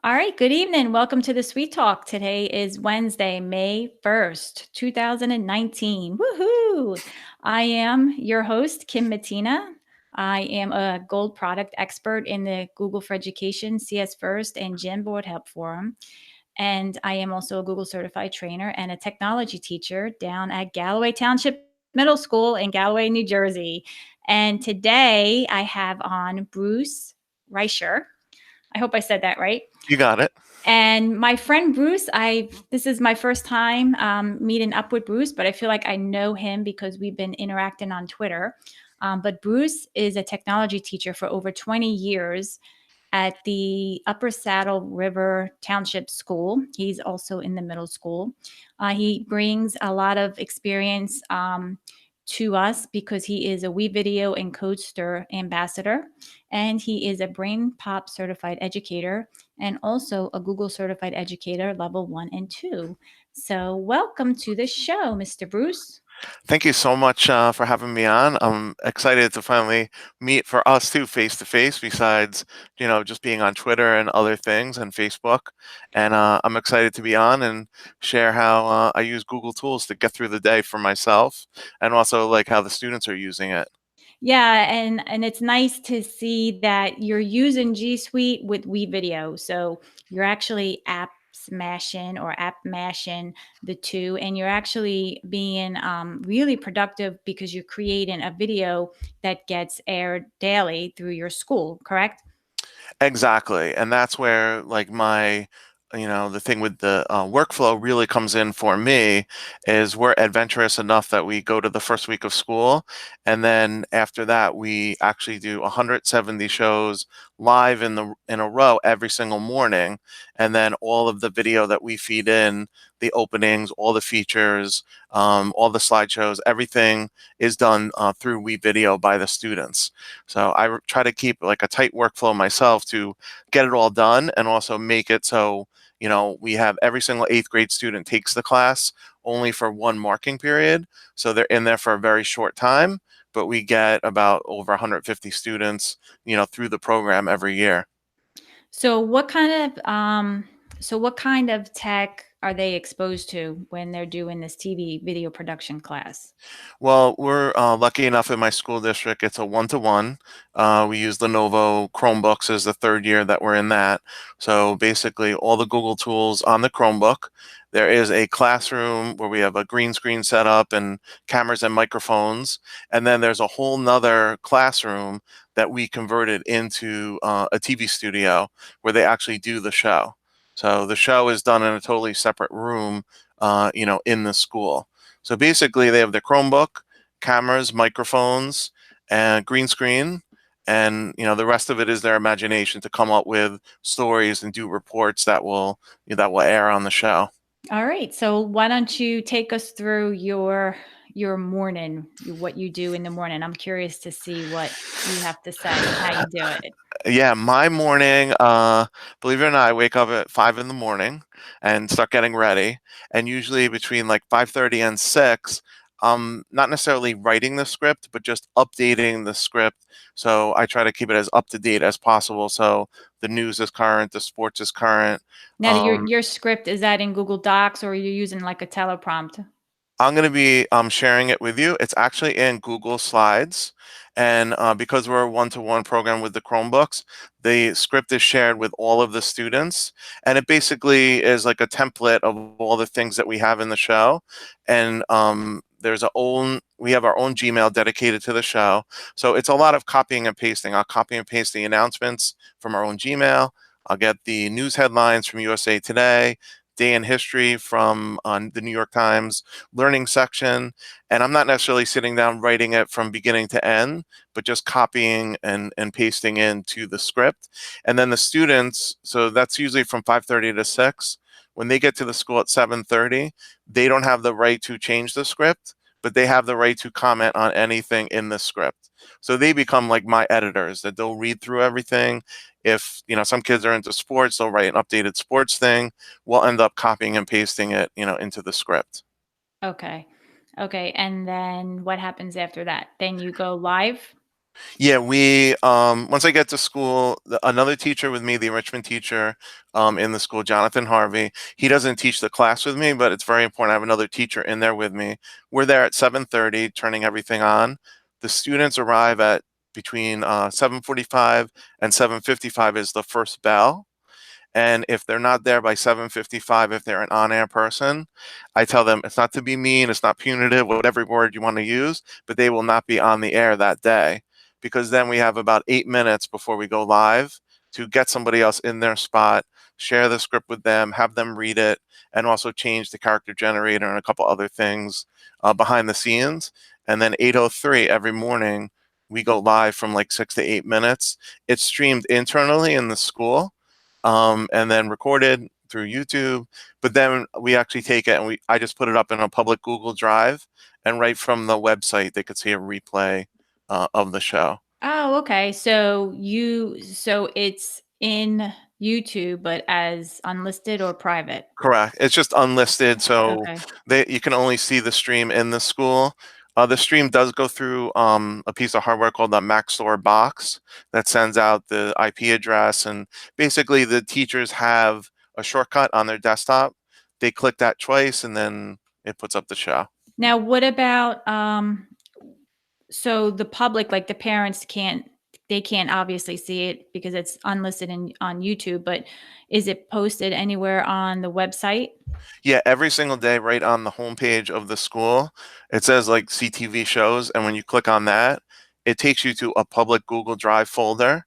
All right, good evening. Welcome to the Sweet Talk. Today is Wednesday, May 1st, 2019. Woohoo! I am your host, Kim Matina. I am a gold product expert in the Google for Education, CS First, and Jamboard Help Forum. And I am also a Google certified trainer and a technology teacher down at Galloway Township Middle School in Galloway, New Jersey. And today I have on Bruce Reicher. I hope I said that right. You got it. And my friend Bruce, I this is my first time meeting up with Bruce, but I feel like I know him because we've been interacting on Twitter. But Bruce is a technology teacher for over 20 years at the Upper Saddle River Township School. He's also in the middle school. He brings a lot of experience to us because he is a WeVideo and CodeStir ambassador, and he is a Brain Pop certified educator and also a Google certified educator level 1 and 2. So, welcome to the show, Mr. Bruce. Thank you so much for having me on. I'm excited to finally meet for us too, face to face, besides, just being on Twitter and other things and Facebook. And I'm excited to be on and share how I use Google tools to get through the day for myself and also like how the students are using it. Yeah, and it's nice to see that you're using G Suite with WeVideo. So you're actually app smashing or app mashing the two, and you're actually being really productive because you're creating a video that gets aired daily through your school, correct? Exactly. And that's where like the thing with the workflow really comes in for me is we're adventurous enough that we go to the first week of school. And then after that, we actually do 170 shows live in a row every single morning. And then all of the video that we feed in, the openings, all the features, all the slideshows, everything is done through WeVideo by the students. So try to keep like a tight workflow myself to get it all done and also make it so, we have every single eighth grade student takes the class only for one marking period. So they're in there for a very short time, but we get about over 150 students, through the program every year. So what kind of tech are they exposed to when they're doing this TV video production class? Well, we're lucky enough in my school district, it's a one-to-one. We use Lenovo Chromebooks as the third year that we're in that. So basically, all the Google tools on the Chromebook. There is a classroom where we have a green screen set up and cameras and microphones. And then there's a whole nother classroom that we converted into a TV studio where they actually do the show. So the show is done in a totally separate room, in the school. So basically, they have the Chromebook, cameras, microphones, and green screen, and the rest of it is their imagination to come up with stories and do reports that will air on the show. All right. So why don't you take us through your morning, what you do in the morning? I'm curious to see what you have to say and how you do it. Yeah, my morning, believe it or not, I wake up at 5 in the morning and start getting ready. And usually between like 5:30 and 6, not necessarily writing the script, but just updating the script. So I try to keep it as up to date as possible. So the news is current, the sports is current. Now, Um, your script, is that in Google Docs or are you using like a teleprompt? I'm going to be sharing it with you. It's actually in Google Slides. And because we're a one-to-one program with the Chromebooks, the script is shared with all of the students. And it basically is like a template of all the things that we have in the show. And we have our own Gmail dedicated to the show. So it's a lot of copying and pasting. I'll copy and paste the announcements from our own Gmail. I'll get the news headlines from USA Today, day in history from the New York Times, learning section. And I'm not necessarily sitting down writing it from beginning to end, but just copying and pasting into the script. And then the students, so that's usually from 5:30 to 6. When they get to the school at 7:30, they don't have the right to change the script, but they have the right to comment on anything in the script. So they become like my editors that they'll read through everything. If, some kids are into sports, they'll write an updated sports thing. We'll end up copying and pasting it, into the script. Okay. Okay. And then what happens after that? Then you go live? Yeah, we once I get to school, another teacher with me, the enrichment teacher in the school, Jonathan Harvey, he doesn't teach the class with me, but it's very important. I have another teacher in there with me. We're there at 7:30, turning everything on. The students arrive at between 7:45 and 7:55 is the first bell. And if they're not there by 7:55, if they're an on-air person, I tell them it's not to be mean, it's not punitive, whatever word you want to use, but they will not be on the air that day. Because then we have about 8 minutes before we go live to get somebody else in their spot, share the script with them, have them read it, and also change the character generator and a couple other things behind the scenes. And then 8:03 every morning, we go live from like 6 to 8 minutes. It's streamed internally in the school, and then recorded through YouTube. But then we actually take it and I just put it up in a public Google Drive, and right from the website they could see a replay of the show. Oh, okay. So it's in YouTube, but as unlisted or private? Correct. It's just unlisted, so Okay. you can only see the stream in the school. The stream does go through a piece of hardware called the Maxtor box that sends out the IP address, and basically the teachers have a shortcut on their desktop. They click that twice, and then it puts up the show. Now, what about so the public, like the parents they can't obviously see it because it's unlisted on YouTube, but is it posted anywhere on the website? Yeah, every single day, right on the homepage of the school, it says like CTV shows, and when you click on that, it takes you to a public Google Drive folder,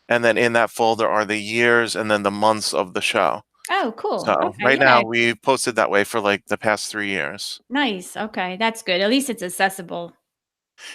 and then in that folder are the years and then the months of the show. Oh, cool. So Okay, right yeah. now we've posted that way for like the past 3 years. Nice. Okay, that's good. At least it's accessible.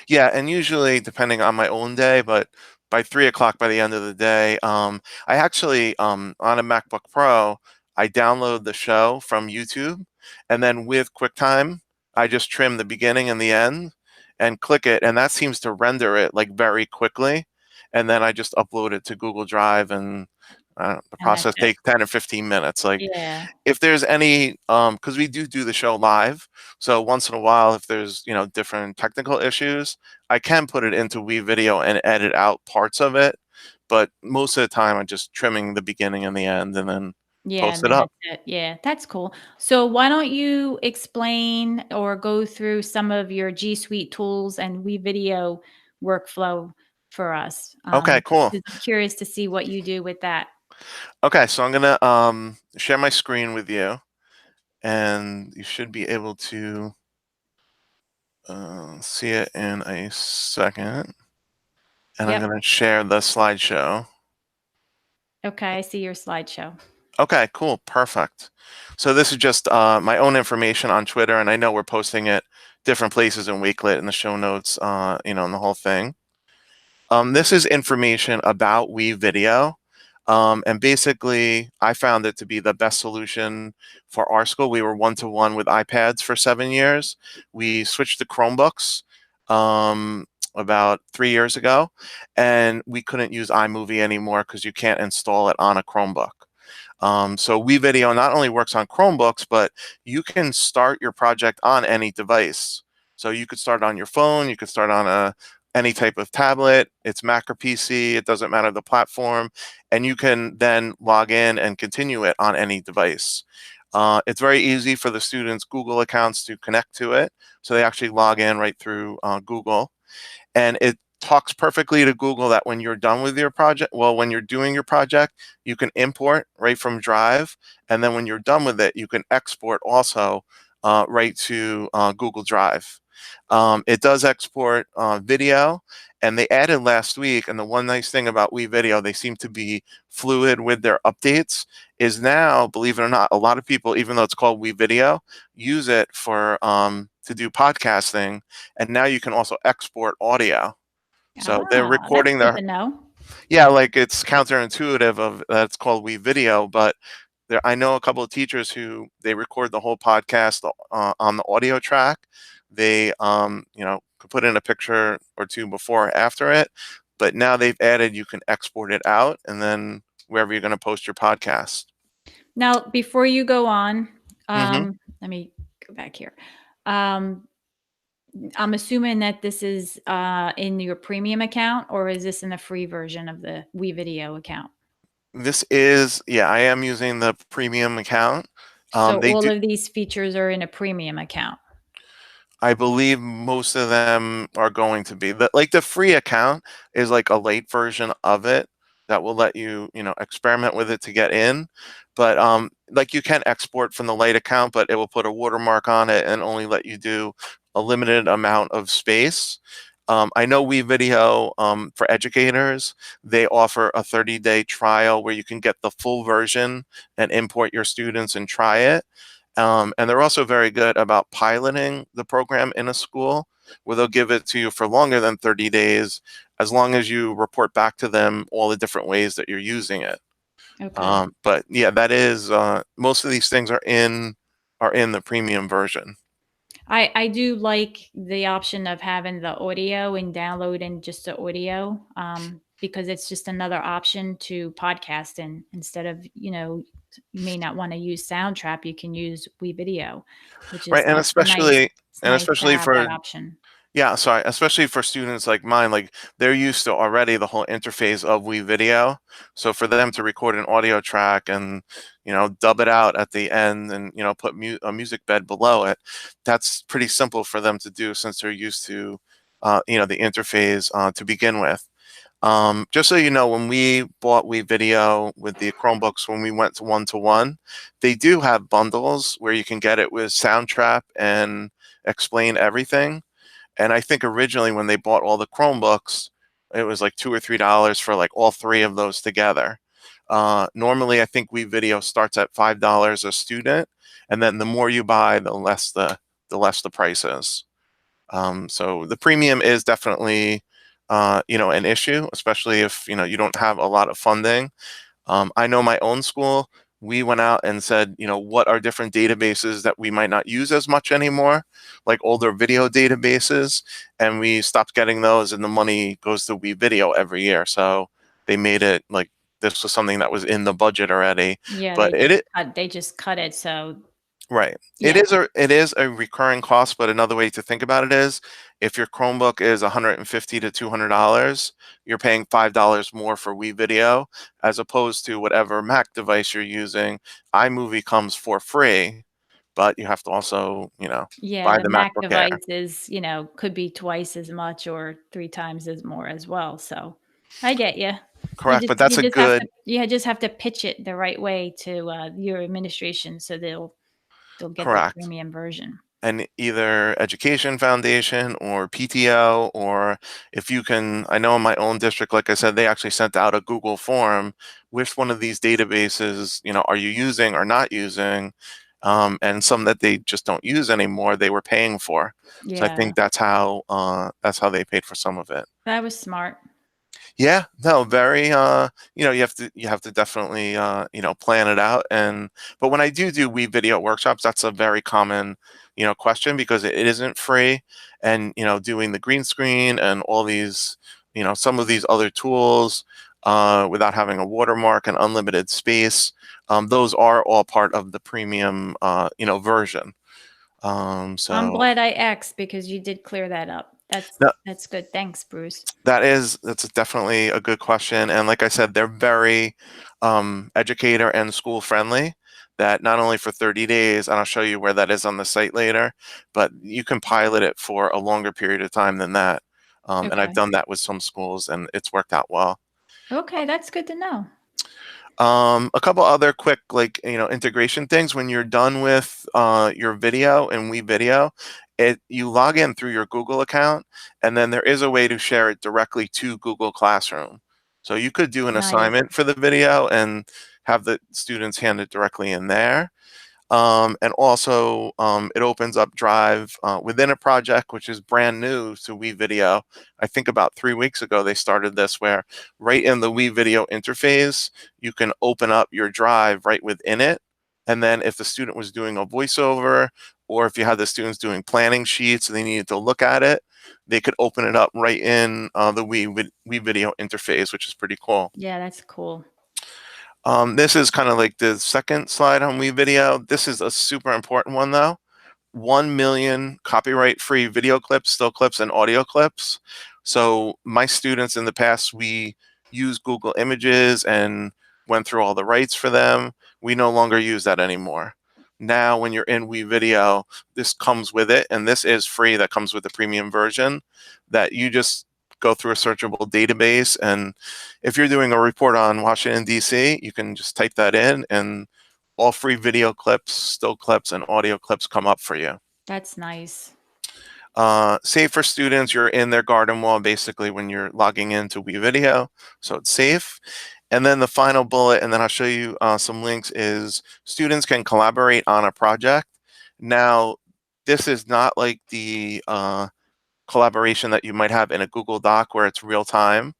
Yeah, and usually depending on my own day, but by 3 o'clock by the end of the day, I actually on a MacBook Pro, I download the show from YouTube, and then with QuickTime, I just trim the beginning and the end and click it, and that seems to render it like very quickly, and then I just upload it to Google Drive, and the And that's process it. takes 10 or 15 minutes. Like Yeah. if there's any because we do the show live, so once in a while if there's different technical issues, I can put it into WeVideo and edit out parts of it, but most of the time I'm just trimming the beginning and the end and then Yeah, post and it then up. that's it. Yeah, that's cool. So why don't you explain or go through some of your G Suite tools and WeVideo workflow for us? Okay, cool. 'Cause I'm curious to see what you do with that. Okay, so I'm gonna share my screen with you, and you should be able to see it in a second, and I'm Yep. gonna share the slideshow. Okay, I see your slideshow. Okay, cool. Perfect. So this is just my own information on Twitter, and I know we're posting it different places in Wakelet in the show notes, and the whole thing. This is information about WeVideo. And basically, I found it to be the best solution for our school. We were one-to-one with iPads for 7 years. We switched to Chromebooks about 3 years ago, and we couldn't use iMovie anymore because you can't install it on a Chromebook. So WeVideo not only works on Chromebooks, but you can start your project on any device. So you could start on your phone, you could start on any type of tablet, it's Mac or PC, it doesn't matter the platform, and you can then log in and continue it on any device. It's very easy for the students' Google accounts to connect to it, so they actually log in right through Google, and it talks perfectly to Google that when you're done with your project, well, when you're doing your project, you can import right from Drive, and then when you're done with it, you can export also right to Google Drive. It does export video, and they added last week, and the one nice thing about WeVideo, they seem to be fluid with their updates, is now, believe it or not, a lot of people, even though it's called WeVideo, use it for to do podcasting, and now you can also export audio. So they're Ah, that's recording good their, to know. yeah, like it's counterintuitive of that it's called WeVideo, but I know a couple of teachers who they record the whole podcast on the audio track. They, could put in a picture or two before or after it, but now they've added you can export it out and then wherever you're going to post your podcast. Now, before you go on, Hmm. let me go back here. Um, I'm assuming that this is in your premium account, or is this in the free version of the WeVideo account? This is, yeah, I am using the premium account. So They all do, of these features are in a premium account. I believe most of them are going to be like the free account is like a late version of it that will let you, experiment with it to get in. But like you can export from the late account, but it will put a watermark on it and only let you do a limited amount of space. I know WeVideo, for educators, they offer a 30-day trial where you can get the full version and import your students and try it. And they're also very good about piloting the program in a school where they'll give it to you for longer than 30 days, as long as you report back to them all the different ways that you're using it. Okay. But yeah, that is most of these things are in the premium version. I do like the option of having the audio and downloading just the audio, because it's just another option to podcast in instead of, you may not want to use Soundtrap, you can use WeVideo, which Right. is that's the nice. It's And nice to especially have that for option. Yeah, sorry, especially for students like mine, like they're used to already the whole interface of WeVideo. So for them to record an audio track and, dub it out at the end and, put a music bed below it, that's pretty simple for them to do since they're used to, the interface to begin with. Just so you know, when we bought WeVideo with the Chromebooks, when we went to one, they do have bundles where you can get it with Soundtrap and Explain Everything. And I think originally when they bought all the Chromebooks, it was like $2 or $3 for like all three of those together. Normally, I think WeVideo starts at $5 a student, and then the more you buy, the less the price is. So the premium is definitely, an issue, especially if you don't have a lot of funding. I know my own school, we went out and said, what are different databases that we might not use as much anymore, like older video databases, and we stopped getting those, and the money goes to WeVideo every year. So they made it like this was something that was in the budget already. Yeah, But they just cut it. So right. It yeah, is a recurring cost, but another way to think about it is if your Chromebook is $150 to $200, you're paying $5 more for WeVideo as opposed to whatever Mac device you're using. iMovie comes for free, but you have to also, yeah, buy the the Mac MacBook Air. device is, could be twice as much or 3 times as more as well, so I get you. You Correct, just but you that's a just have to good you just have to pitch it the right way to, your administration so they'll get the correct. premium version. And either education foundation or PTO, or if you can, I know in my own district, like I said, they actually sent out a Google form, which one of these databases, are you using or not using? And some that they just don't use anymore, they were paying for. So I Yeah, think that's how they paid for some of it. that was smart. Yeah, no, very you have to definitely plan it out. And but when I do we video workshops, that's a very common question because it isn't free. And doing the green screen and all these some of these other tools without having a watermark and unlimited space, those are all part of the premium version. I'm So glad I asked because you did clear that up. That's good. Thanks, Bruce. that's definitely a good question. And like I said, they're very educator and school friendly. That not only for 30 days, and I'll show you where that is on the site later, but you can pilot it for a longer period of time than that. And I've Okay. done that with some schools, and it's worked out well. Okay, that's good to know. A couple other quick like integration things when you're done with your video and WeVideo, you log in through your Google account, and then there is a way to share it directly to Google Classroom. So you could do an Nice. assignment for the video and have the students hand it directly in there. And also, it opens up Drive within a project, which is brand new to WeVideo. I think about 3 weeks ago, they started this where right in the WeVideo interface, you can open up your Drive right within it. And then if the student was doing a voiceover, or if you had the students doing planning sheets and they needed to look at it, they could open it up right in the WeVideo interface, which is pretty cool. Yeah, that's cool. This is kind of like the second slide on WeVideo. This is a super important one though. 1 million copyright-free video clips, still clips, and audio clips. So my students in the past, we used Google Images and went through all the rights for them. We no longer use that anymore. Now, when you're in WeVideo, this comes with it, and this is free. That comes with the premium version that you just go through a searchable database. And if you're doing a report on Washington, D.C., you can just type that in, and all free video clips, still clips, and audio clips come up for you. That's nice. Safe for students, you're in their garden wall basically when you're logging into WeVideo, so it's safe. And then the final bullet, and then I'll show you some links, is students can collaborate on a project. Now, this is not like the collaboration that you might have in a Google Doc where it's real time.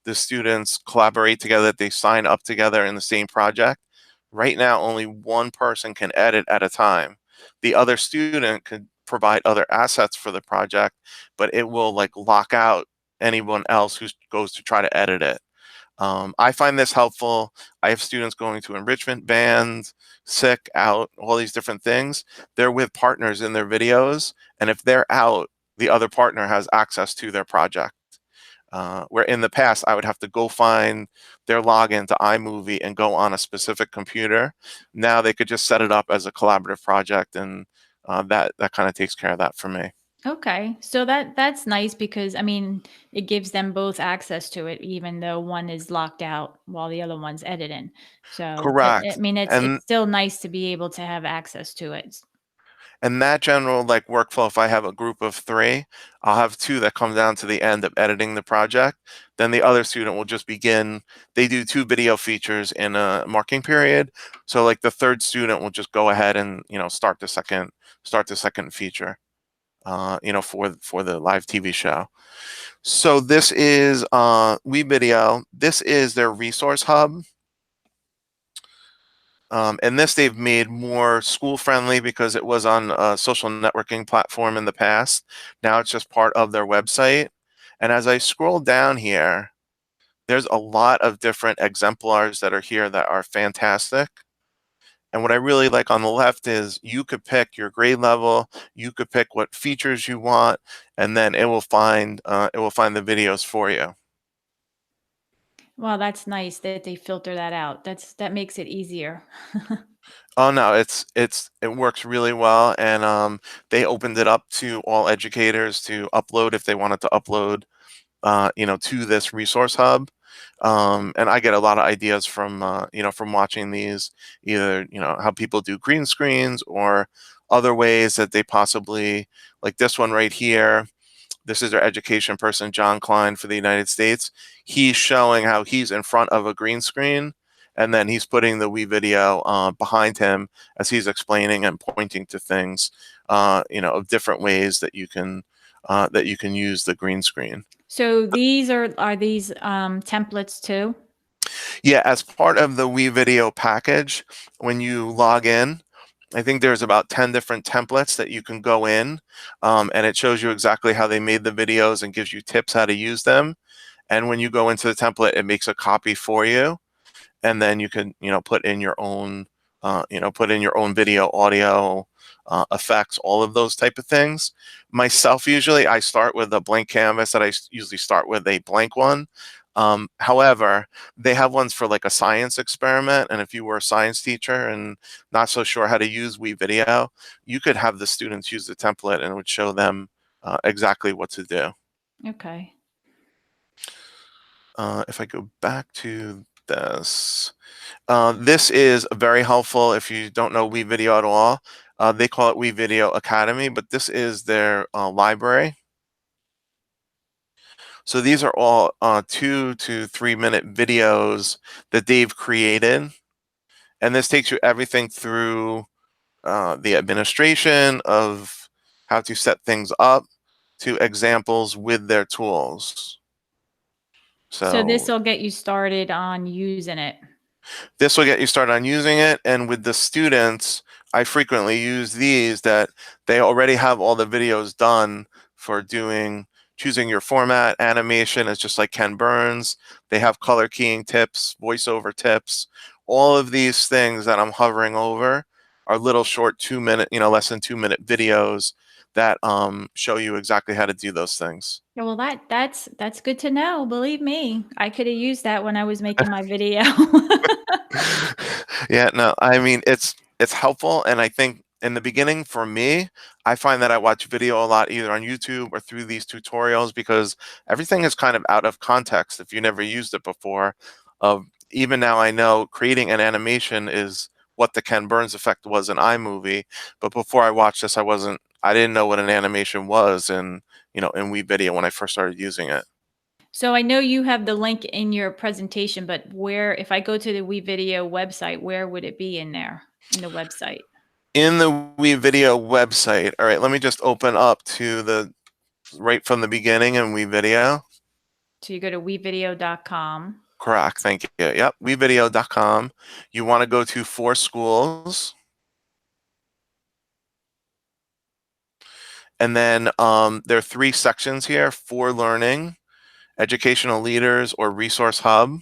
The students collaborate together, they sign up together in the same project. Right now, only one person can edit at a time. The other student could provide other assets for the project, but it will like lock out anyone else who goes to try to edit it. I find this helpful. I have students going to enrichment bands, sick, out, all these different things. They're with partners in their videos, and if they're out, the other partner has access to their project. Where in the past, I would have to go find their login to iMovie and go on a specific computer. Now they could just set it up as a collaborative project, and that kind of takes care of that for me. Okay. So that's nice because I mean, it gives them both access to it even though one is locked out while the other one's editing. So, I Correct. mean, it's And still nice to be able to have access to it. that general like workflow, if I have a group of 3, I'll have 2 that come down to the end of editing the project. Then the other student will just begin. They do 2 video features in a marking period. So like the third student will just go ahead and start the second feature. For the live TV show. So this is WeVideo. This is their resource hub. And this they've made more school friendly because it was on a social networking platform in the past. Now it's just part of their website. And as I scroll down here, there's a lot of different exemplars that are here that are fantastic. And what I really like on the left is you could pick your grade level, you could pick what features you want, and then it will find the videos for you. Well, that's nice that they filter that out. That makes it easier. Oh no, it works really well, and they opened it up to all educators to upload if they wanted to upload, to this resource hub. And I get a lot of ideas from from watching these, either how people do green screens or other ways that they possibly, like this one right here. This is their education person, John Klein, for the United States. He's showing how he's in front of a green screen, and then he's putting the WeVideo behind him as he's explaining and pointing to things, of different ways that you can use the green screen. So these are these templates too? Yeah, as part of the WeVideo package, when you log in, I think there's about 10 different templates that you can go in, and it shows you exactly how they made the videos and gives you tips how to use them. And when you go into the template, it makes a copy for you, and then you can put in your own video, audio, effects, all of those type of things. Myself, usually I start with a blank canvas that usually start with a blank one. However, they have ones for like a science experiment, and if you were a science teacher and not so sure how to use WeVideo, you could have the students use the template and it would show them exactly what to do. Okay. If I go back to this, this is very helpful if you don't know WeVideo at all. They call it WeVideo Academy, but this is their library. So these are all 2 to 3 minute videos that they've created. And this takes you everything through the administration of how to set things up to examples with their tools. So this So will get you started on using it. this will get you started on using it. And with the students, I frequently use these that they already have all the videos done for choosing your format. Animation is just like Ken Burns. They have color keying tips, voiceover tips, all of these things that I'm hovering over. are little short 2 minute, less than 2 minute videos that show you exactly how to do those things. Yeah, well, that's good to know. Believe me, I could have used that when I was making my video. Yeah, no, I mean it's helpful, and I think in the beginning for me, I find that I watch video a lot either on YouTube or through these tutorials because everything is kind of out of context if you never used it before. Even now I know creating an animation is what the Ken Burns effect was in iMovie, but before I watched this, I didn't know what an animation was in WeVideo when I first started using it. So I know you have the link in your presentation, but where if I go to the WeVideo website, where would it be in there in the website? In the WeVideo website, all right, let me just open up to the right from the beginning in WeVideo. So you go to wevideo.com. Correct. Thank you. Yep. WeVideo.com. You want to go to For Schools. And then there are three sections here: For Learning, Educational Leaders, or Resource Hub.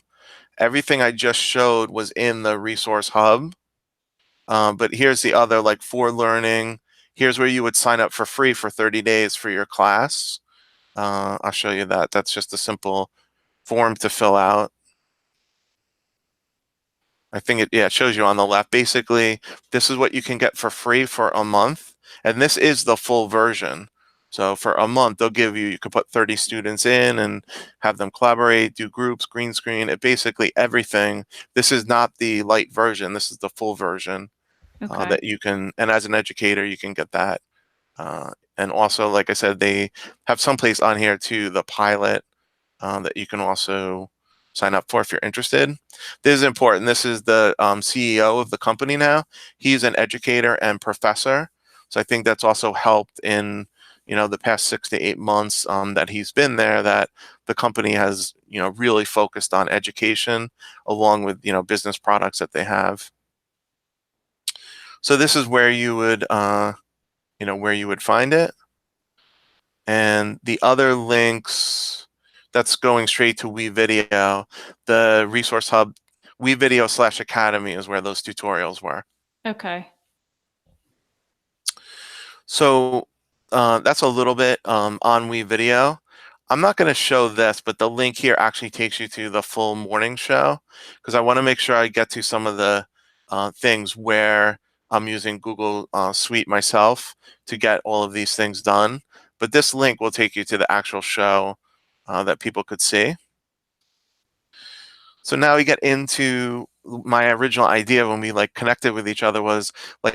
Everything I just showed was in the Resource Hub. But here's the other, like For Learning. Here's where you would sign up for free for 30 days for your class. I'll show you that. That's just a simple form to fill out. I think it shows you on the left. Basically, this is what you can get for free for a month. And this is the full version. So for a month, you could put 30 students in and have them collaborate, do groups, green screen, basically everything. This is not the light version. This is the full version Okay. that you can, and as an educator, you can get that. And also, like I said, they have someplace on here too, the pilot that you can also sign up for if you're interested. This is important. This is the CEO of the company now. He's an educator and professor. So I think that's also helped in, the past 6 to 8 months that he's been there, that the company has, really focused on education along with, business products that they have. So this is where you would find it. And the other links, that's going straight to WeVideo. The resource hub, WeVideo/Academy is where those tutorials were. Okay. So that's a little bit on WeVideo. I'm not going to show this, but the link here actually takes you to the full morning show because I want to make sure I get to some of the things where I'm using Google Suite myself to get all of these things done. But this link will take you to the actual show that people could see. So now we get into my original idea when we connected with each other was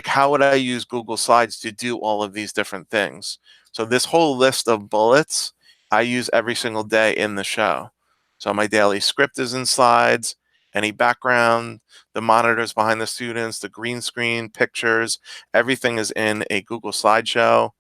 how would I use Google Slides to do all of these different things? So this whole list of bullets I use every single day in the show. So my daily script is in Slides, any background, the monitors behind the students, the green screen, pictures, everything is in a Google slideshow.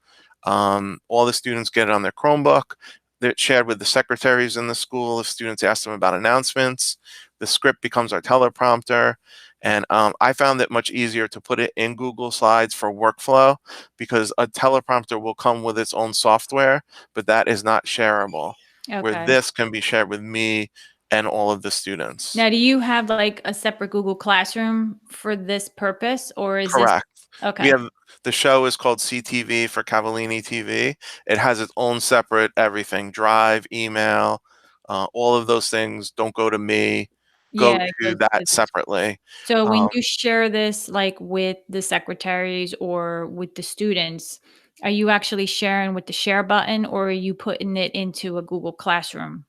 All the students get it on their Chromebook. They're shared with the secretaries in the school if students ask them about announcements. The script becomes our teleprompter. And I found it much easier to put it in Google Slides for workflow because a teleprompter will come with its own software, but that is not shareable, where Okay. this can be shared with me and all of the students. Now, do you have like a separate Google Classroom for this purpose, or is this Correct. We okay? have the show is called CTV for Cavallini TV. It has its own separate everything, Drive, email, all of those things don't go to me, go Yeah, it to goes that to the separately. so when Um, you share this, like, with the secretaries or with the students, are you actually sharing with the share button, or are you putting it into a Google Classroom?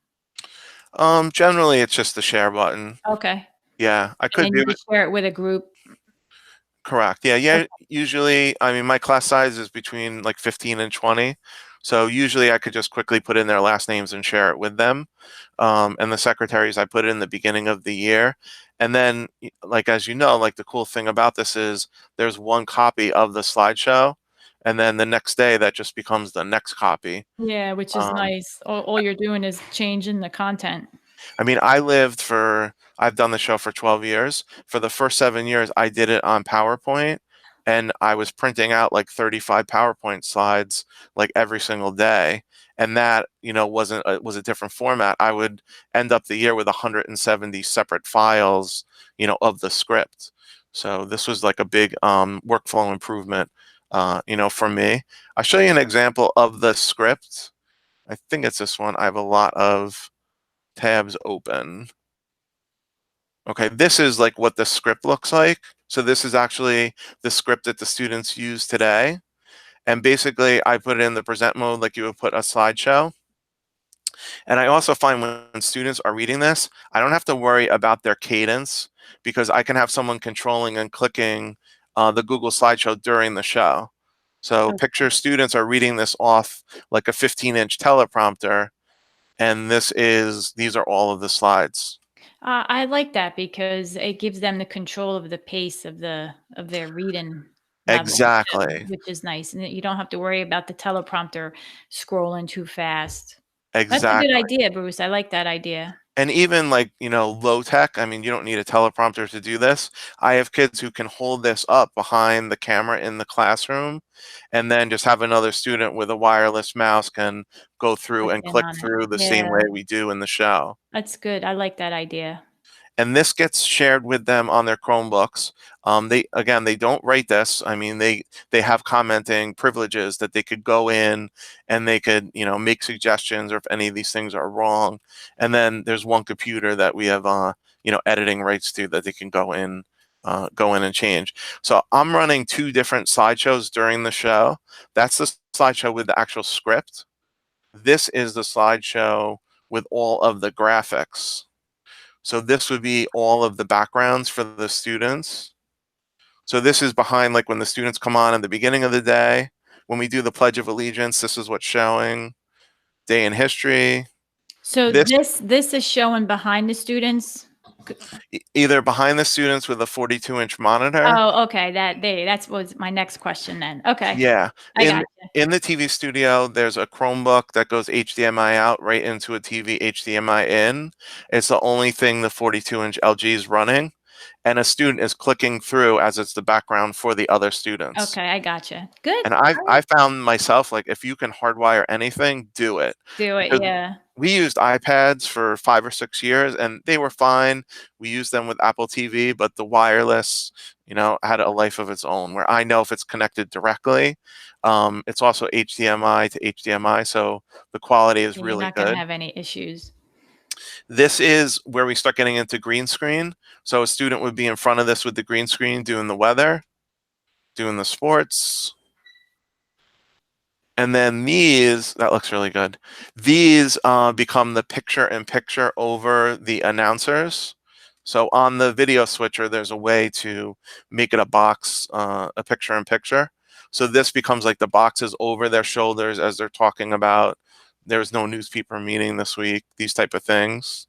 Generally, it's just the share button. Okay. Yeah, I And could then do you it. just share it with a group? Correct. Yeah, Okay. yeah. Usually, I mean, my class size is between 15 and 20. So usually I could just quickly put in their last names and share it with them. And the secretaries, I put it in the beginning of the year. And then, as you know, the cool thing about this is there's one copy of the slideshow. And then the next day, that just becomes the next copy. Yeah, which is Um, nice. All you're doing is changing the content. I mean, I've done the show for 12 years. For the first 7 years, I did it on PowerPoint and I was printing out 35 PowerPoint slides every single day. And that, was a different format. I would end up the year with 170 separate files, of the script. So this was like a big workflow improvement, for me. I'll show you an example of the script. I think it's this one. I have a lot of tabs open. Okay, this is like what the script looks like. So this is actually the script that the students use today. And basically, I put it in the present mode like you would put a slideshow. And I also find when students are reading this, I don't have to worry about their cadence because I can have someone controlling and clicking the Google slideshow during the show. So Okay. picture students are reading this off like a 15-inch teleprompter, and these are all of the slides. I like that because it gives them the control of the pace of their reading level too, Exactly. which is nice, and you don't have to worry about the teleprompter scrolling too fast. That's a good Exactly. idea, Bruce. I like that idea. And even like, low tech, I mean, you don't need a teleprompter to do this. I have kids who can hold this up behind the camera in the classroom and then just have another student with a wireless mouse can go through Click and in click on it. through the same way Yeah, we do in the show. that's good. I like that idea. And this gets shared with them on their Chromebooks. They don't write this. I mean, they have commenting privileges that they could go in and they could make suggestions or if any of these things are wrong. And then there's one computer that we have editing rights to that they can go in and change. So I'm running two different slideshows during the show. That's the slideshow with the actual script. This is the slideshow with all of the graphics. So this would be all of the backgrounds for the students. So this is behind like when the students come on at the beginning of the day. When we do the Pledge of Allegiance, this is what's showing. Day in history. So This this is showing behind the students? C either behind the students with a 42-inch monitor. Oh, okay, that's was my next question then. Okay, Yeah. I In gotcha. in the TV studio, there's a Chromebook that goes HDMI out right into a TV HDMI in. It's the only thing the 42-inch LG is running. And a student is clicking through as it's the background for the other students. Okay, I gotcha. Good. And I've Alright. I found myself, like, if you can hardwire anything, do it. Do it, Because yeah. we used iPads for 5 or 6 years, and they were fine. We used them with Apple TV, but the wireless, had a life of its own, where I know if it's connected directly, it's also HDMI to HDMI, so the quality is You're really not gonna good. have any issues. This is where we start getting into green screen. So a student would be in front of this with the green screen doing the weather, doing the sports. And then that looks really good. These become the picture in picture over the announcers. So on the video switcher, there's a way to make it a box, a picture in picture. So this becomes like the boxes over their shoulders as they're talking about there's no newspaper meeting this week, these type of things.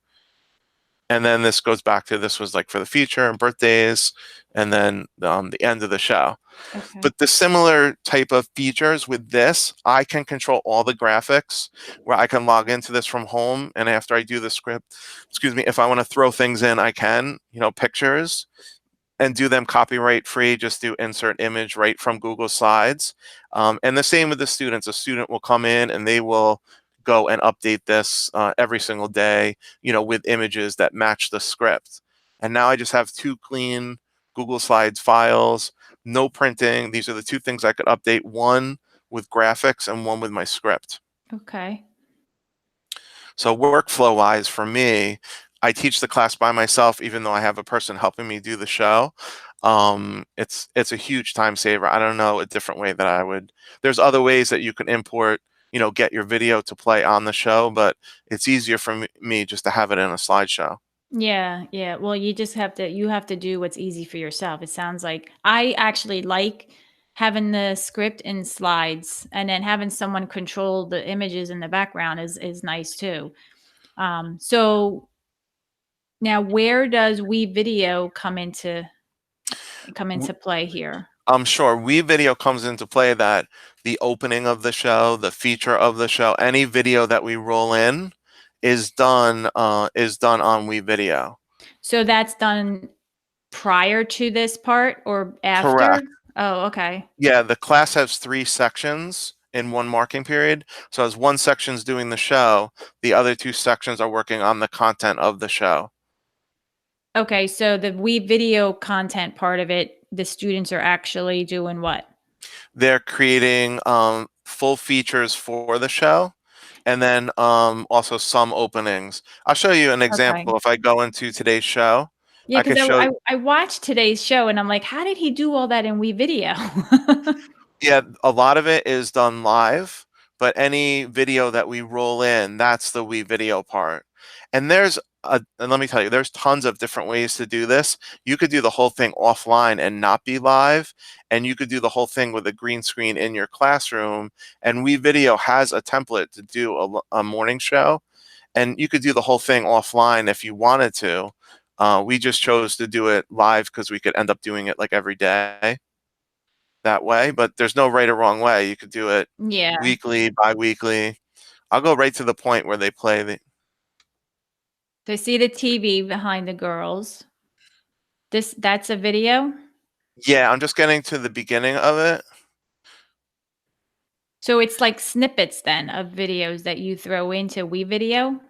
And then this goes back to this was like for the feature and birthdays, and then the end of the show. Okay. But the similar type of features with this, I can control all the graphics where I can log into this from home. And after I do the script, excuse me, if I want to throw things in, I can, pictures and do them copyright free. Just do insert image right from Google Slides. And the same with the students. A student will come in and they will go and update this every single day, with images that match the script. And now I just have two clean Google Slides files, no printing. These are the two things I could update, one with graphics and one with my script. Okay. So workflow wise for me, I teach the class by myself, even though I have a person helping me do the show. It's a huge time saver. I don't know a different way that I would. There's other ways that you can import, get your video to play on the show, but it's easier for me just to have it in a slideshow. Yeah, yeah. Well, you have to do what's easy for yourself. It sounds like I actually like having the script in slides and then having someone control the images in the background is nice too. So now where does WeVideo come into play here? I'm sure WeVideo comes into play that the opening of the show, the feature of the show, any video that we roll in is done on WeVideo. So that's done prior to this part or after? Correct. Oh, okay. Yeah, the class has 3 sections in one marking period. So as one section's doing the show, the other 2 sections are working on the content of the show. Okay, so the we video content part of it, the students are actually doing what? They're creating full features for the show, and then also some openings. I'll show you an Okay. example. If I go into today's show, Yeah, I because could show. I watched today's show and I'm like, how did he do all that in WeVideo? Yeah, a lot of it is done live, but any video that we roll in, that's the we video part. And let me tell you, there's tons of different ways to do this. You could do the whole thing offline and not be live, and you could do the whole thing with a green screen in your classroom. And we video has a template to do a morning show, and you could do the whole thing offline if you wanted to. We just chose to do it live because we could end up doing it like every day that way, but there's no right or wrong way. You could do it Yeah. weekly, bi-weekly. I'll go right to the point where they play the. So I see the TV behind the girls. That's a video? Yeah, I'm just getting to the beginning of it. So it's like snippets then of videos that you throw into WeVideo?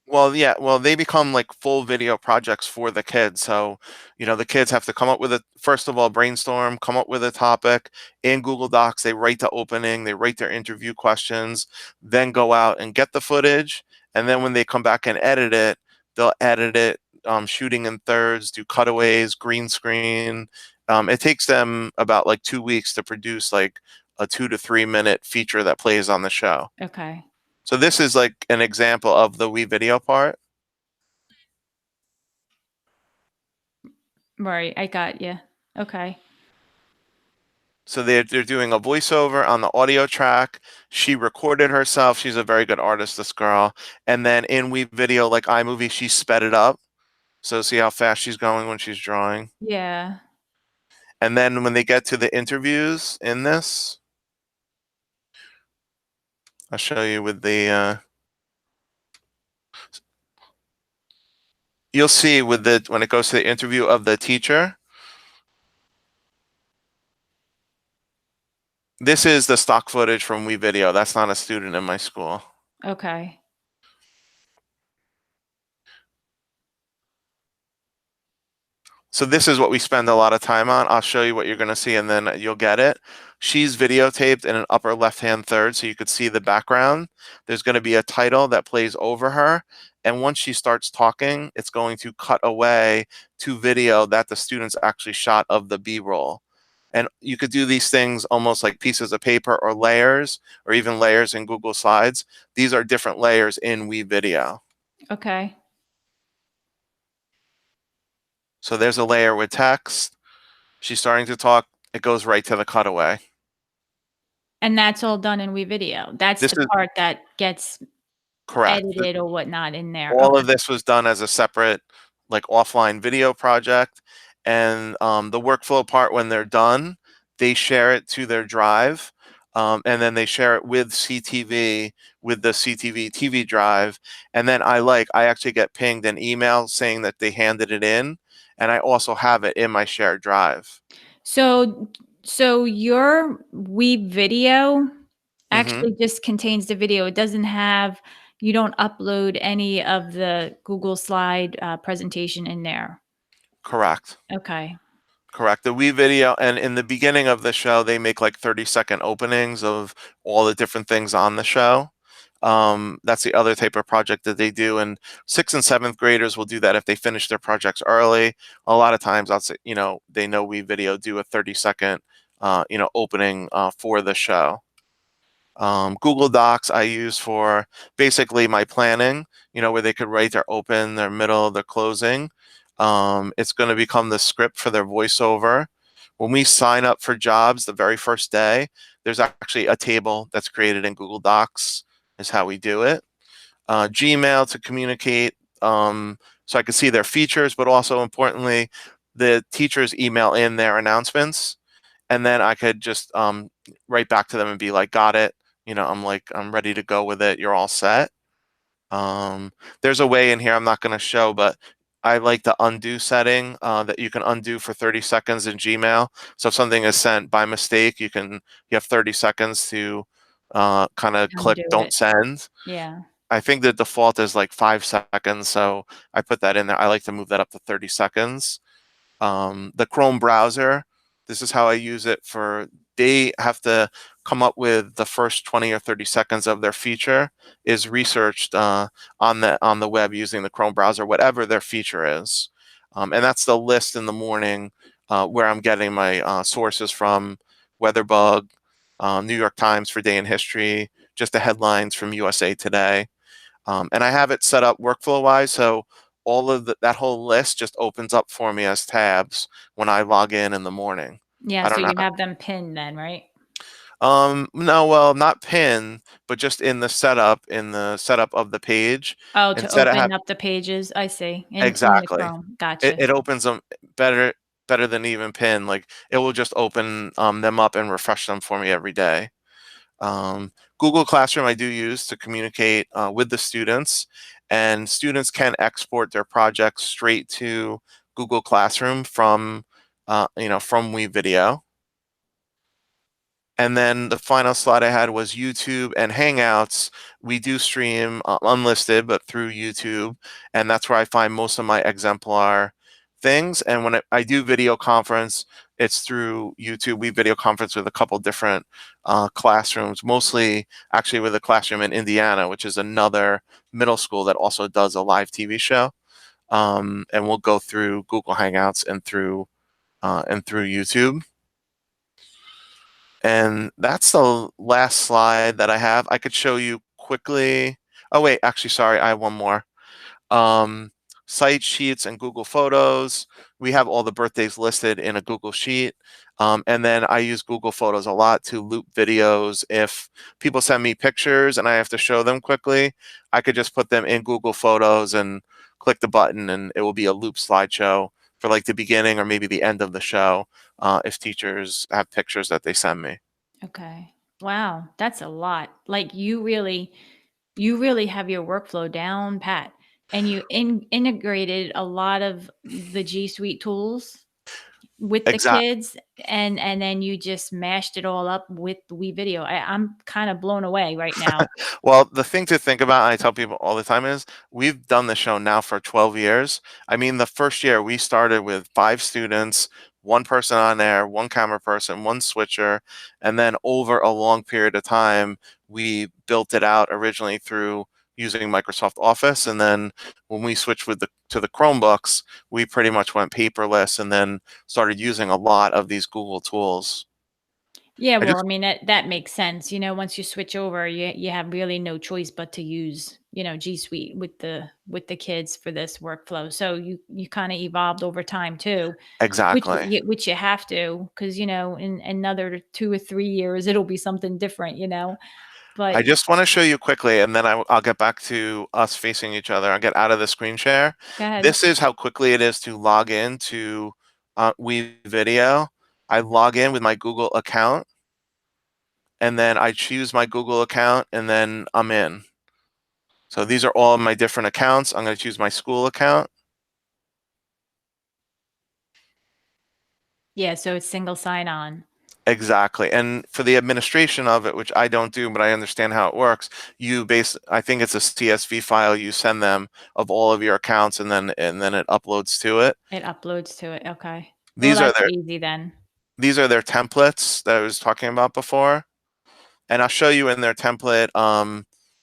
Well, yeah, well, they become like full video projects for the kids. So, the kids have to come up with first of all, brainstorm, come up with a topic in Google Docs. They write the opening, they write their interview questions, then go out and get the footage. And then when they come back and edit it, they'll edit it, shooting in thirds, do cutaways, green screen. It takes them about like 2 weeks to produce like a 2 to 3 minute feature that plays on the show. Okay. So this is like an example of the we video part. Right, I got you. Okay. So they're doing a voiceover on the audio track. She recorded herself. She's a very good artist, this girl. And then in we video, like iMovie, she sped it up. So see how fast she's going when she's drawing. Yeah. And then when they get to the interviews in this, I'll show you with you'll see with when it goes to the interview of the teacher. This is the stock footage from we video. That's not a student in my school. Okay. So this is what we spend a lot of time on. I'll show you what you're going to see and then you'll get it. She's videotaped in an upper left-hand third so you could see the background. There's going to be a title that plays over her. And once she starts talking, it's going to cut away to video that the students actually shot of the B-roll. And you could do these things almost like pieces of paper or layers, or even layers in Google Slides. These are different layers in WeVideo. Okay. So there's a layer with text. She's starting to talk. It goes right to the cutaway. And that's all done in WeVideo. That's This the is part that gets correct. edited or whatnot in there. All Okay. of this was done as a separate, like offline video project. And the workflow part, when they're done, they share it to their drive. And then they share it with CTV, with the CTV TV drive. And then I actually get pinged an email saying that they handed it in. And I also have it in my shared drive. So your WeVideo Hmm. actually just contains the video. It doesn't have you don't upload any of the Google slide presentation in there. Correct. Okay. Correct. The we video, and in the beginning of the show, they make like 30-second openings of all the different things on the show. That's the other type of project that they do. And sixth and seventh graders will do that if they finish their projects early. A lot of times, I'll say, they know we video do a 30-second, opening for the show. Google Docs I use for basically my planning, where they could write their open, their middle, their closing. It's going to become the script for their voiceover. When we sign up for jobs the very first day, there's actually a table that's created in Google Docs, is how we do it. Gmail to communicate, so I can see their features, but also importantly, the teachers email in their announcements, and then I could just write back to them and be like, got it. I'm ready to go with it. You're all set. There's a way in here I'm not going to show, but I like the undo setting that you can undo for 30 seconds in Gmail. So if something is sent by mistake, you have 30 seconds to kind of click Undo don't it. send. Yeah. I think the default is like 5 seconds, so I put that in there. I like to move that up to 30 seconds. The Chrome browser, this is how I use it for, they have to come up with the first 20 or 30 seconds of their feature is researched on the web using the Chrome browser, whatever their feature is. And that's the list in the morning where I'm getting my sources from: WeatherBug, New York Times for Day in History, just the headlines from USA Today. And I have it set up workflow wise, so all of that whole list just opens up for me as tabs when I log in the morning. Yeah, I so don't know. you have them pinned then, right? No, well, not pin, but just in the setup of the page. Oh, to Instead of open have up the pages, I see, in the exactly, Chrome. Gotcha. it opens them better than even pin. Like it will just open them up and refresh them for me every day. Google Classroom I do use to communicate with the students, and students can export their projects straight to Google Classroom from, from WeVideo. And then the final slide I had was YouTube and Hangouts. We do stream unlisted, but through YouTube, and that's where I find most of my exemplar things. And when I do video conference, it's through YouTube. We video conference with a couple different classrooms, mostly actually with a classroom in Indiana, which is another middle school that also does a live TV show. And we'll go through Google Hangouts and through YouTube. And that's the last slide that I have. I could show you quickly. Oh, wait, actually, sorry, I have one more. Um, Site sheets and Google Photos. We have all the birthdays listed in a Google Sheet. And then I use Google Photos a lot to loop videos. If people send me pictures and I have to show them quickly, I could just put them in Google Photos and click the button, and it will be a loop slideshow for like the beginning or maybe the end of the show if teachers have pictures that they send me. Okay. Wow, that's a lot. Like, you really have your workflow down pat, and you integrated a lot of the G Suite tools with the Exactly. kids, and then you just mashed it all up with the WeVideo. I'm kinda blown away right now. Well, the thing to think about, and I tell people all the time, is we've done the show now for 12 years. I mean, the first year we started with 5 students, one person on air, one camera person, one switcher, and then over a long period of time, we built it out originally through using Microsoft Office, and then when we switched with the to the Chromebooks, we pretty much went paperless, and then started using a lot of these Google tools. Yeah, I well, I just mean, that makes sense. Once you switch over, you have really no choice but to use, G Suite with the kids for this workflow. So you kind of evolved over time too, exactly. which you have to, because in another 2 or 3 years it'll be something different. But I just want to show you quickly, and then I'll get back to us facing each other. I'll get out of the screen share. go ahead. This is how quickly it is to log in to WeVideo. I log in with my Google account, and then I choose my Google account, and then I'm in. So these are all my different accounts. I'm going to choose my school account. Yeah, so it's single sign on. Exactly. And for the administration of it, which I don't do, but I understand how it works, I think it's a CSV file you send them of all of your accounts, and then it uploads to it. It uploads to it. Okay. Well, These are that's their easy then. these are their templates that I was talking about before. And I'll show you in their template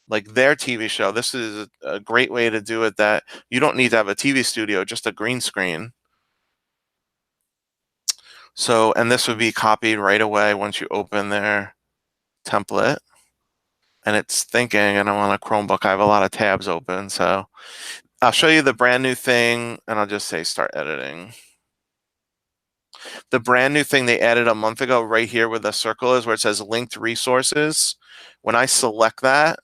like their TV show. This is a great way to do it that you don't need to have a TV studio, just a green screen. So, and this would be copied right away once you open their template. And it's thinking, and I'm on a Chromebook. I have a lot of tabs open. So I'll show you the brand new thing, and I'll just say start editing. The brand new thing they added a month ago right here where the circle is, where it says linked resources. When I select that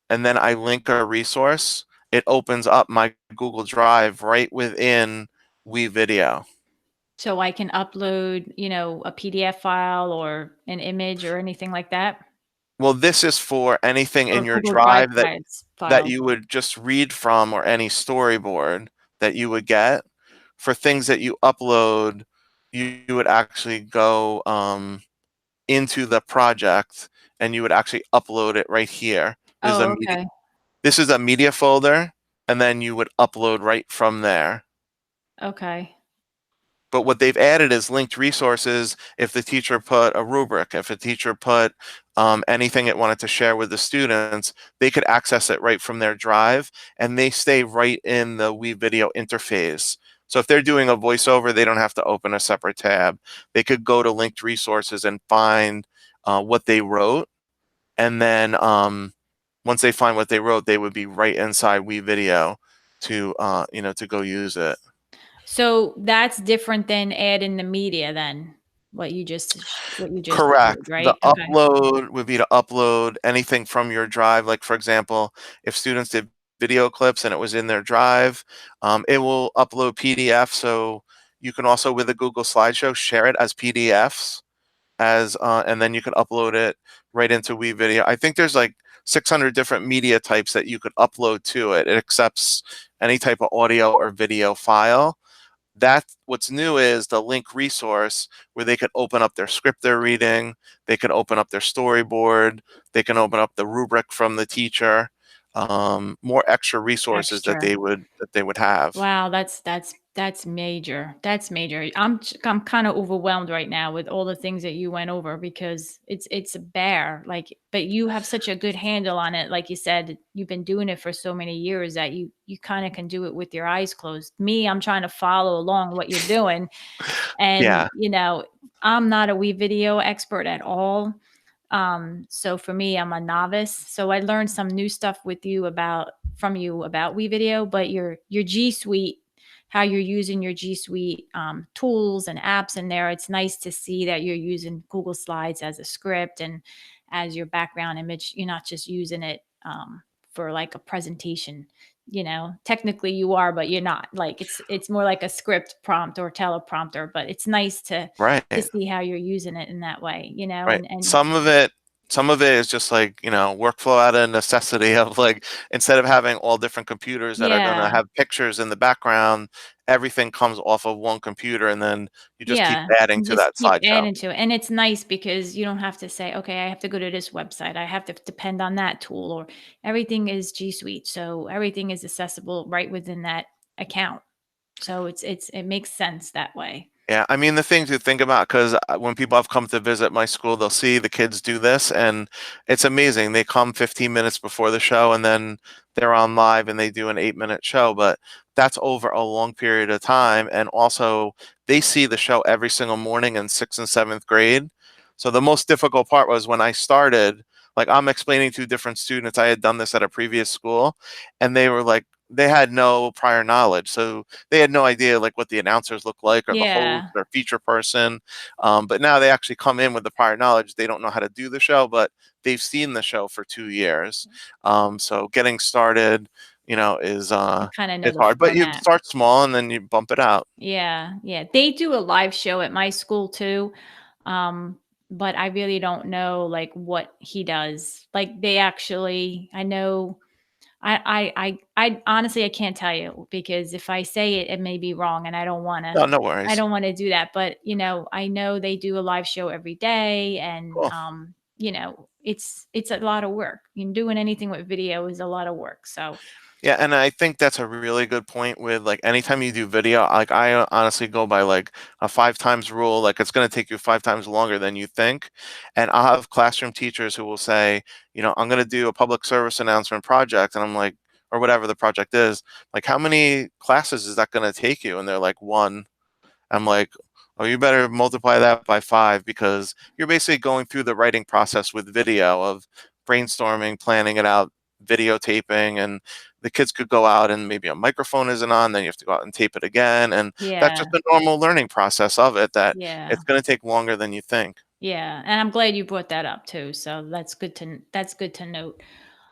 and then I link a resource, it opens up my Google Drive right within WeVideo. So I can upload, a PDF file or an image or anything like that? Well, this is for anything Or in your Google Drive drive that files? you would just read from, or any storyboard that you would get. For things that you upload, you would actually go into the project, and you would actually upload it right here. There's a Oh, media, okay. This is a media folder, and then you would upload right from there. Okay. But what they've added is linked resources. If the teacher put a rubric, if a teacher put anything it wanted to share with the students, they could access it right from their drive, and they stay right in the WeVideo interface. So if they're doing a voiceover, they don't have to open a separate tab. They could go to linked resources and find what they wrote, and then once they find what they wrote, they would be right inside WeVideo to to go use it. So that's different than adding the media then, what you just Correct. did, The right? Okay. upload would be to upload anything from your drive. Like, for example, if students did video clips and it was in their drive, it will upload PDF. So you can also, with a Google Slideshow, share it as PDFs, and then you can upload it right into WeVideo. I think there's like 600 different media types that you could upload to it. It accepts any type of audio or video file. That's what's new, is the link resource where they could open up their script they're reading, they can open up their storyboard, they can open up the rubric from the teacher, more extra resources that Extra. they would have. Wow, that's major. That's major. I'm kind of overwhelmed right now with all the things that you went over because it's a bear. Like, but you have such a good handle on it. Like you said, you've been doing it for so many years that you kind of can do it with your eyes closed. Me, I'm trying to follow along what you're doing, and Yeah, I'm not a Wii video expert at all. So for me, I'm a novice. So I learned some new stuff with you about from you about WeVideo, but your G Suite, how you're using your G Suite tools and apps in there. It's nice to see that you're using Google Slides as a script and as your background image. You're not just using it for like a presentation. Technically you are, but you're not. Like it's more like a script prompt or teleprompter. But it's nice right. to see how you're using it in that way. Right. And Some of it is just like, workflow out of necessity of, like, instead of having all different computers that are gonna yeah, have pictures in the background, everything comes off of one computer, and then you just keep yeah, adding and to just that keep slideshow. adding to it, and it's nice because you don't have to say, "Okay, I have to go to this website, I have to depend on that tool," or everything is G Suite, so everything is accessible right within that account. So it makes sense that way. Yeah, I mean, the thing to think about, because when people have come to visit my school, they'll see the kids do this, and it's amazing. They come 15 minutes before the show, and then they're on live and they do an 8-minute show, but that's over a long period of time. And also, they see the show every single morning in sixth and seventh grade. So the most difficult part was when I started, like, I'm explaining to different students. I had done this at a previous school, and they were like, they had no prior knowledge. So they had no idea, like, what the announcers look like, or the host Yeah, or feature person. But now they actually come in with the prior knowledge. They don't know how to do the show, but they've seen the show for 2 years. So getting started, is you kinda know it's the hard. But you format. start small and then you bump it out. Yeah, yeah. They do a live show at my school too. Um, but I really don't know like what he does. Like they actually I know I honestly I can't tell you because if I say it, it may be wrong and No, no I worries. don't want to do that. But I know they do a live show every day and Cool. it's a lot of work. Doing anything with video is a lot of work. So Yeah, and I think that's a really good point with, like, anytime you do video, like, I honestly go by like a 5 times rule. Like, it's going to take you 5 times longer than you think. And I'll have classroom teachers who will say, I'm going to do a public service announcement project. And I'm like, or whatever the project is, like, how many classes is that going to take you? And they're like, one. I'm like, oh, you better multiply that by 5, because you're basically going through the writing process with video of brainstorming, planning it out, videotaping, and the kids could go out and maybe a microphone isn't on, then you have to go out and tape it again. And that's yeah, just the normal learning process of it, that yeah. it's going to take longer than you think. Yeah, and I'm glad you brought that up too. So that's good to note.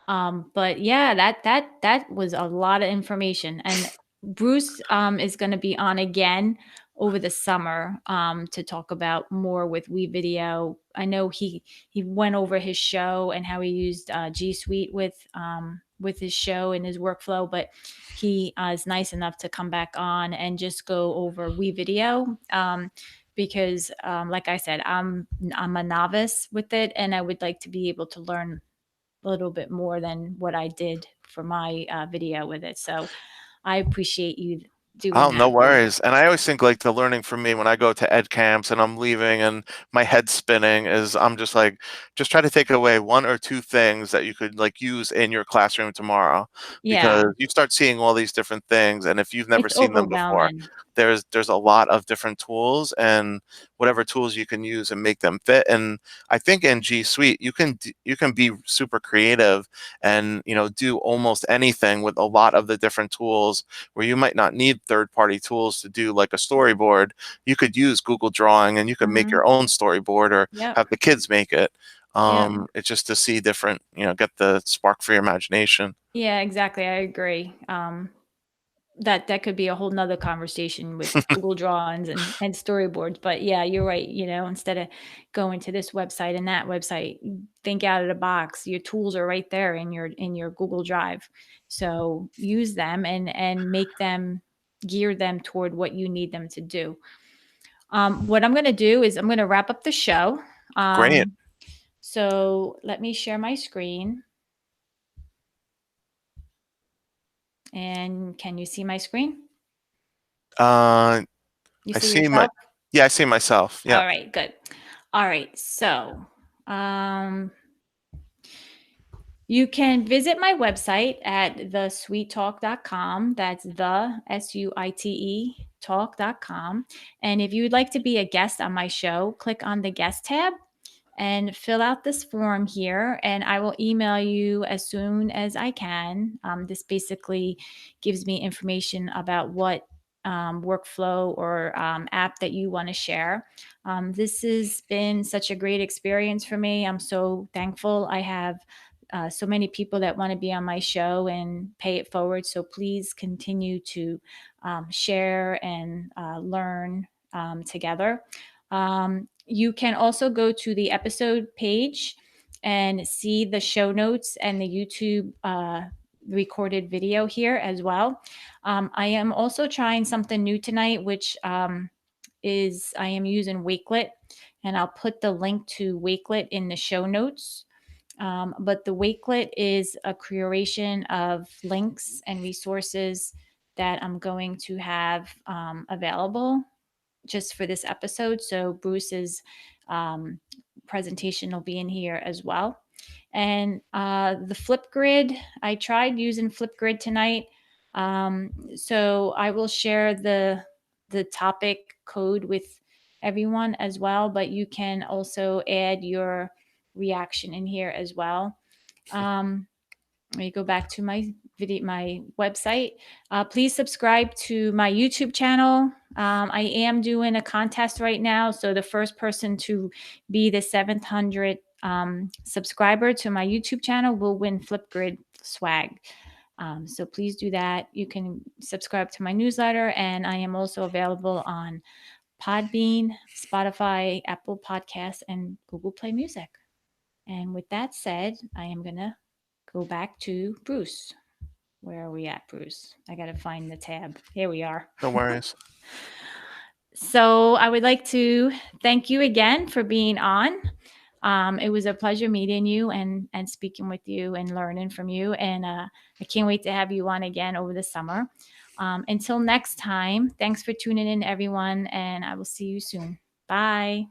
But yeah, that was a lot of information. And Bruce is going to be on again over the summer to talk about more with WeVideo. I know he went over his show and how he used G Suite with his show and his workflow, but he is nice enough to come back on and just go over WeVideo. Because like I said, I'm a novice with it and I would like to be able to learn a little bit more than what I did for my video with it. So I appreciate you doing Oh, no that, Bruce. worries. And I always think like the learning for me when I go to ed camps and I'm leaving and my head's spinning is I'm just like, just try to take away one or two things that you could like use in your classroom tomorrow Yeah, because you start seeing all these different things. And if you've never it's seen them before, overwhelming. there's a lot of different tools and whatever tools you can use and make them fit. And I think in G Suite, you can be super creative and, do almost anything with a lot of the different tools where you might not need third-party tools to do like a storyboard. You could use Google Drawing and you could make Hmm. your own storyboard or Yep. have the kids make it. Yep. It's just to see different, get the spark for your imagination. Yeah, exactly. I agree. That could be a whole nother conversation with Google Drawings and storyboards. But yeah, you're right. Instead of going to this website and that website, think out of the box. Your tools are right there in your Google Drive. So use them and make them gear them toward what you need them to do. What I'm going to do is I'm going to wrap up the show. Great. So let me share my screen. And can you see my screen? Uh, You I see see my, yourself? yeah, I see myself. Yeah. All right, good. All right, so um, you can visit my website at thesuitetalk.com. That's the SUITE talk.com. And if you would like to be a guest on my show, click on the guest tab and fill out this form here, and I will email you as soon as I can. This basically gives me information about what workflow or app that you want to share. This has been such a great experience for me. I'm so thankful. I have so many people that want to be on my show and pay it forward. So please continue to share and learn together. You can also go to the episode page and see the show notes and the YouTube recorded video here as well. I am also trying something new tonight, which is I am using Wakelet, and I'll put the link to Wakelet in the show notes. But the Wakelet is a curation of links and resources that I'm going to have available just for this episode. So Bruce's um, presentation will be in here as well. And the Flipgrid, I tried using Flipgrid tonight. So I will share the topic code with everyone as well, but you can also add your reaction in here as well. Let me go back to my video, my website. Please subscribe to my YouTube channel. I am doing a contest right now, so the first person to be the 700 subscriber to my YouTube channel will win Flipgrid swag. So please do that. You can subscribe to my newsletter, and I am also available on Podbean, Spotify, Apple Podcasts, and Google Play Music. And with that said, I am gonna go back to Bruce. Where are we at, Bruce? I got to find the tab. Here we are. No worries. So I would like to thank you again for being on. It was a pleasure meeting you and speaking with you and learning from you. And I can't wait to have you on again over the summer. Until next time, thanks for tuning in, everyone, and I will see you soon. Bye.